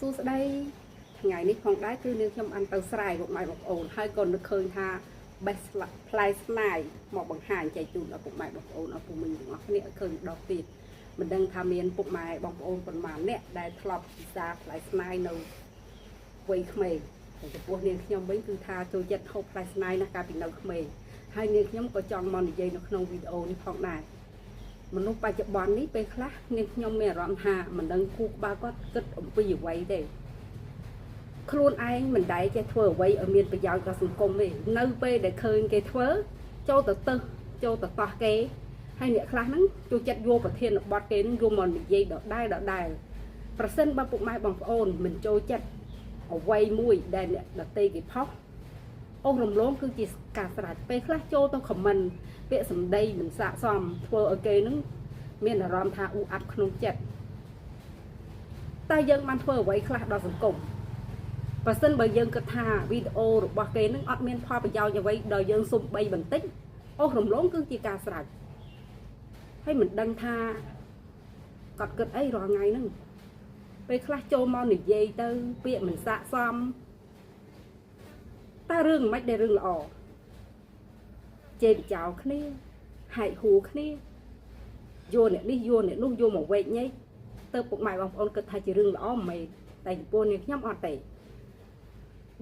សួស្តីថ្ងៃនេះផងដែរគឺនាងខ្ញុំអានទៅស្រ័យពុកម៉ែបងប្អូនហើយក៏នឹកឃើញថាបេះផ្លែស្នាយមកបង្ហាញចែកជូនដល់ពុកម៉ែបងប្អូនអស់ពុំមីងទាំងអស់គ្នាឲ្យឃើញដកទៀតមិនដឹងថាមានពុកម៉ែបងប្អូនប៉ុន្មានអ្នកដែលធ្លាប់ពិសាផ្លែស្នាយនៅវ័យក្មេងតែចំពោះនាងខ្ញុំវិញគឺថាចូលចិត្តហូបផ្លែស្នាយណាស់កាលពីនៅក្មេងហើយនាងខ្ញុំក៏ចង់មកនិយាយនៅក្នុងវីដេអូនេះផងដែរមនុស្សបច្ចុប្បន្ននេះពេលខ្លះនាងខ្ញុំមានអារម្មណ៍ថាមិនដឹងគូក្បាលគាត់គិតអំពីអ្វីទេខ្លួនឯងមិនដែលចេះធ្វើអ្វីឲ្យមានប្រយោជន៍ដល់សង្គមទេនៅពេលដែលឃើញគេធ្វើចូលទៅទឹះចូលទៅតោះគេហើយអ្នកខ្លះហ្នឹងចូលចិត្តយកប្រធានបទគេនឹងយកមកនិយាយដដែលប្រសិនបើពុកម៉ែបងប្អូនមិនចូលចិត្តអ្វីមួយដែលអ្នកដទៃគេផុសអូសរំលងគឺជាការស្រេចពេលខ្លះចូលទៅខមមិនពាក្យសម្ដីមិនស័ក្តិសមធ្វើឲ្យគេនឹងមានអារម្មណ៍ថាអ៊ូអាប់ក្នុងចិត្តតែយើងបានធ្វើអ្វីខ្លះដល់សង្គមបើសិនបើយើងគិតថាវីដេអូរបស់គេនឹងអត់មានផលប្រយោជន៍អ្វីដល់យើងសុំបីបន្តិចអូសរំលងគឺជាការស្រេចហើយមិនដឹងថាគាត់គិតអីរាល់ថ្ងៃហ្នឹងពេលខ្លះចូលមកនិយាយទៅពាក្យមិនស័ក្តិសមតែរឿងមិនដែលរឿងល្អជេរចោលគ្នាហែកហួរគ្នាយកអ្នកនេះយកអ្នកនោះយកមកវែកញែកទៅពុកម៉ែបងប្អូនគិតថាជារឿងល្អមិនមែនតែចំពោះនាងខ្ញុំអត់ទេ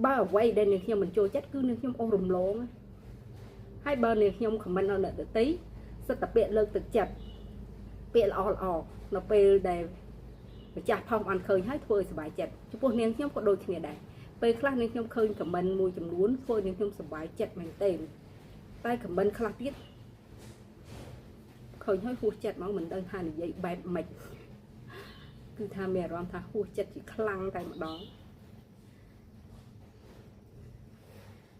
បើអ្វីដែលនាងខ្ញុំមិនចូលចិត្តគឺនាងខ្ញុំអូសរំលងហើយបើនាងខ្ញុំខមមិននៅអ្នកដទៃសិតតែពាក្យលើកទឹកចិត្តពាក្យល្អនៅពេលដែលម្ចាស់ផុសអត់ឃើញហើយធ្វើឲ្យសុបាយចិត្តចំពោះនាងខ្ញុំក៏ដូចគ្នាដែរពេលខ្លះនាងខ្ញុំឃើញខមមិនមួយចំនួនធ្វើនាងខ្ញុំសុបាយចិត្តមែនទេតែខមមិនខ្លះទៀតឃើញហើយហួសចិត្តមកមិនដឹងថានិយាយបែបម៉េចគឺថាមានអារម្មណ៍ថាហួសចិត្តជាខ្លាំងតែម្ដង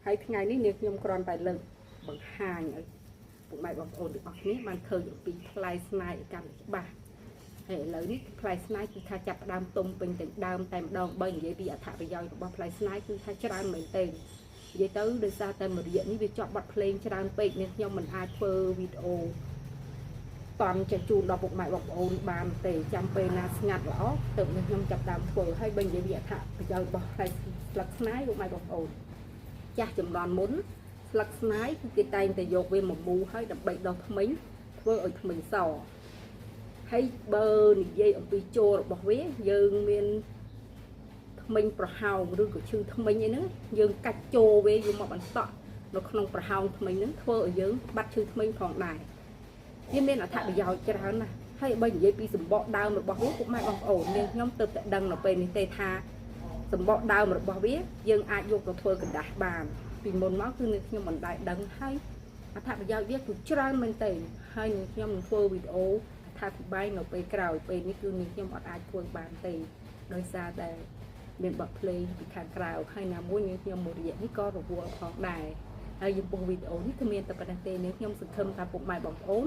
ហើយថ្ងៃនេះនាងខ្ញុំគ្រាន់តែលើកបង្ហាញឲ្យពុកម៉ែបងប្អូនទាំងអស់គ្នាបានឃើញអំពីផ្លែស្នាយឲ្យកាន់តែច្បាស់ហើយឥឡូវនេះផ្លែស្នាយគឺថាចាប់ដើមទុំពេញទាំងដើមតែម្ដងបើនិយាយពីអត្ថប្រយោជន៍របស់ផ្លែស្នាយគឺថាច្រើនមែនទេនិយាយទៅដោយសារតែមួយរយៈនេះវាជាប់បទភ្លេងច្រើនពេកនាងខ្ញុំមិនអាចធ្វើវីដេអូតន់ចែកជូនដល់ពុកម៉ែបងប្អូនបានទេចាំពេលណាស្ងាត់ល្អទើបនាងខ្ញុំចាប់ដើមធ្វើហើយបើនិយាយពីអត្ថប្រយោជន៍របស់ផ្លែស្លឹកស្នាយពុកម៉ែបងប្អូនចាស់ចំនួនមុនស្លឹកស្នាយគឺគេតែងតែយកវាមកមូលហើយដើម្បីដោះធ្មេញធ្វើឲ្យធ្មេញសហើយបើនិយាយអំពីចូលរបស់វាយើងមានធ្មេញប្រហោងឬក៏ឈឺធ្មេញអីហ្នឹងយើងកាច់ចូលវាយកមកបន្តក់នៅក្នុងប្រហោងធ្មេញហ្នឹងធ្វើឲ្យយើងបាត់ឈឺធ្មេញផងដែរវាមានអត្ថប្រយោជន៍ច្រើនណាស់ហើយបើនិយាយពីសម្បកដើមរបស់វាពុកម៉ែបងប្អូននាងខ្ញុំទើបតែដឹងនៅពេលនេះទេថាសម្បកដើមរបស់វាយើងអាចយកទៅធ្វើกระดาษបានពីមុនមកគឺនាងខ្ញុំមិនដែលដឹងហើយអត្ថប្រយោជន៍វាគឺច្រើនមែនទេហើយនាងខ្ញុំនឹងធ្វើវីដេអូថាពិបាយនៅពេលក្រោយពេលនេះគឺនាងខ្ញុំអត់អាចធ្វើបានទេដោយសារតែមានបទភ្លេងពីខាងក្រៅហើយណាមួយនាងខ្ញុំមួយរយៈនេះក៏រវល់ផងដែរហើយចំពោះវីដេអូនេះគឺមានតែប៉ុណ្្នេះទេនាងខ្ញុំសង្ឃឹមថាពុកម៉ែបងប្អូន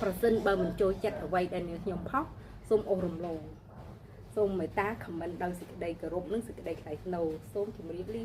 ប្រសិនបើមិនចូលចិត្តអ្វីដែលនាងខ្ញុំផុសសូមអូសរំលងសូមមេត្តាខមមិនដោយសេចក្តីគោរពនិងសេចក្តីថ្លៃថ្នូរសូមជម្រាបលា